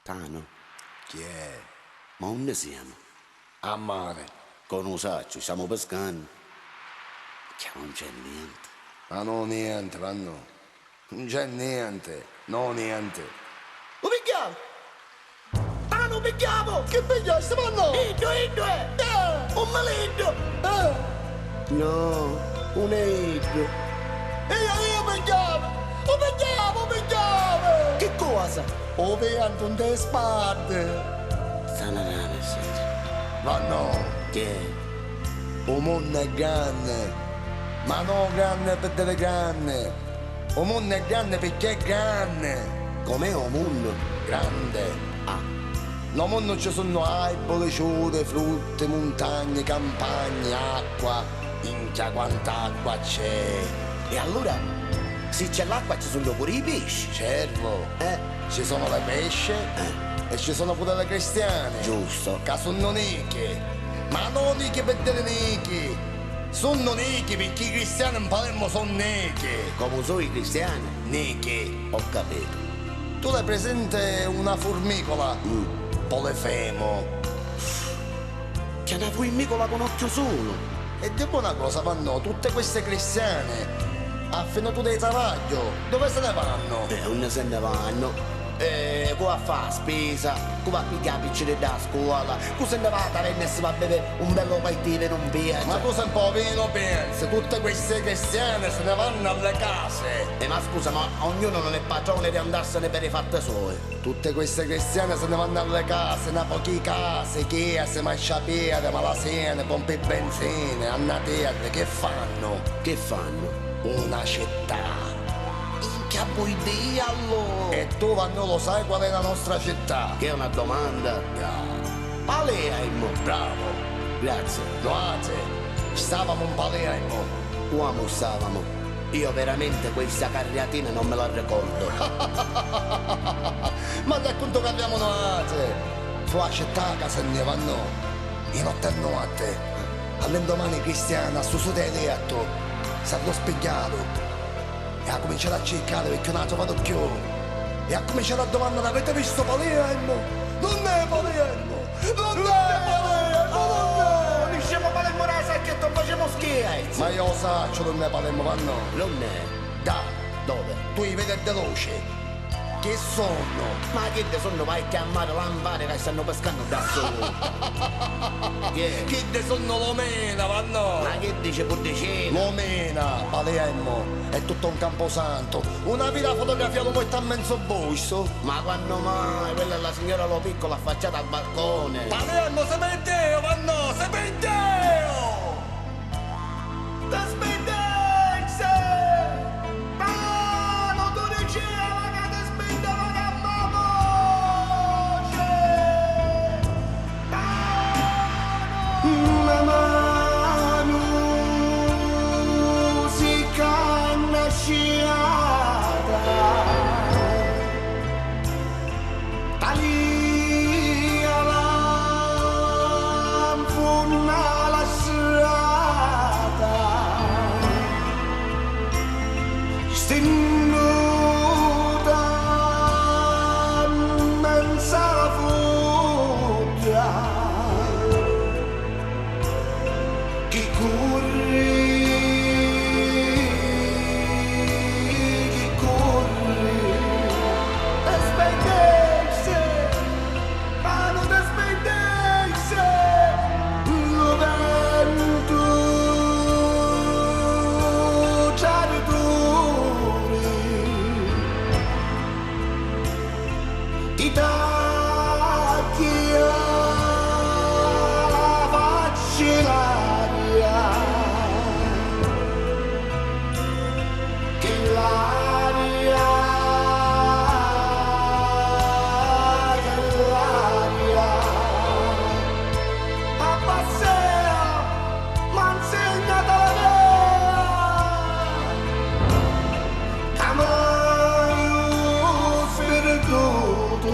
Tano, Chi è? ma onde siamo? A mare. Con un saccio, stiamo pescando. Che non c'è niente. Ma no niente, vanno. Non c'è niente. No niente. Lo picchiamo! Ah, lo picchiamo! Che pigliaste, Stefano? Indo! Un maleddo! No, un eid. E io pigliamo! Lo pigliamo! Che cosa? O pianto un te spade. Sanarane, senti. Ma no, Che è? o mondo è grande. Ma no grande per delle grande. O mondo è grande perché è grande. Com'è un mondo? Grande. Ah, No mondo ci sono alberi, ciude, frutte, montagne, campagne, acqua. Minchia quanta acqua c'è. e allora? Se c'è l'acqua ci sono pure i pesci. Cervo, ci sono le pesce e ci sono pure le cristiane. Giusto. Che sono nichi. Ma non nichi per delle nichi. Sono nichi perché i cristiani in Palermo sono nichi. Come sono i cristiani? Nichi. Ho capito. Tu hai presente una formicola? Polifemo. C'è una formicola con occhio solo. E devo una cosa, vanno tutte queste cristiane a finito dei travaglio, dove se ne vanno? Non se ne vanno. Come a fare la spesa, come a pigliare i piccini da scuola, come se ne va a taverna e si va a bere un bello paitino in un viaggio. Ma tu sei un po' vino pensi, tutte queste cristiane se ne vanno alle case. Ma scusa, ma ognuno non è padrone di andarsene per i fatti suoi. Tutte queste cristiane se ne vanno alle case, una poche case, chiese, masciapiede, malasene, pompe benzine, annaterne, che fanno? Che fanno? Una città. Che vuoi dire allora? E tu vanno lo sai qual è la nostra città? Che è una domanda? Palermo. Bravo. Grazie. Noate, stavamo in Palermo. Uomo stavamo. Io veramente questa carriatina non me la ricordo. Ma da quanto che abbiamo noate? Tua città che se ne vanno in notte e notte. All'indomani cristiana, a suo letto, si hanno spigliato. E ha cominciato a cercare perché non ha trovato più. E ha cominciato a domandare: avete visto Palermo? Non è Palermo! Non è Palermo! Non diciamo Palermo Rasa che non facciamo scherzi! Ma io lo so, non è Palermo, vanno. Non è. Da, Dove? tu li vedi de luce. Che sono? Ma che ne sono vai a chiamare lampare che stanno pescando da solo? Che? Che de sono l'omena, vanno! Ma che dice Puddicino? L'omena, Palermo, è tutto un camposanto. Una vita fotografia lo metto a mezzo busto. Ma quando mai? Quella è la signora Lo Piccolo affacciata al balcone. Palermo, se per Dio, vanno, se per Dio! T'aspettenze! Mano, tu diceva che ti aspettava che voce! Una mano si canna sciata. Talia l'anfunna la strada. Stinnuta immensa furia. Chi corri, chi corri. T'aspettenze! Mano, t'aspettenze! Lo vento già riduri. Ti tacchi la faccia l'aria. Che l'aria, che l'aria. A passea! Ma insegnata la vera! Amaio sperduto.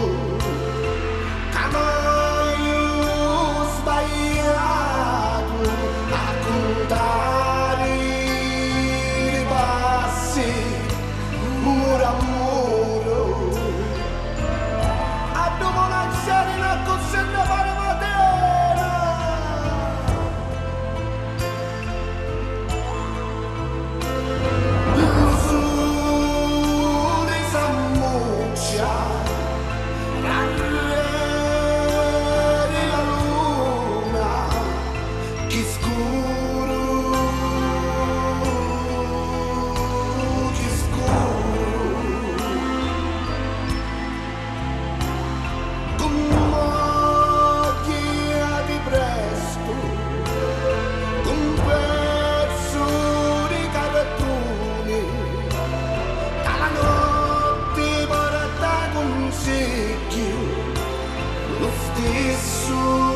nessuno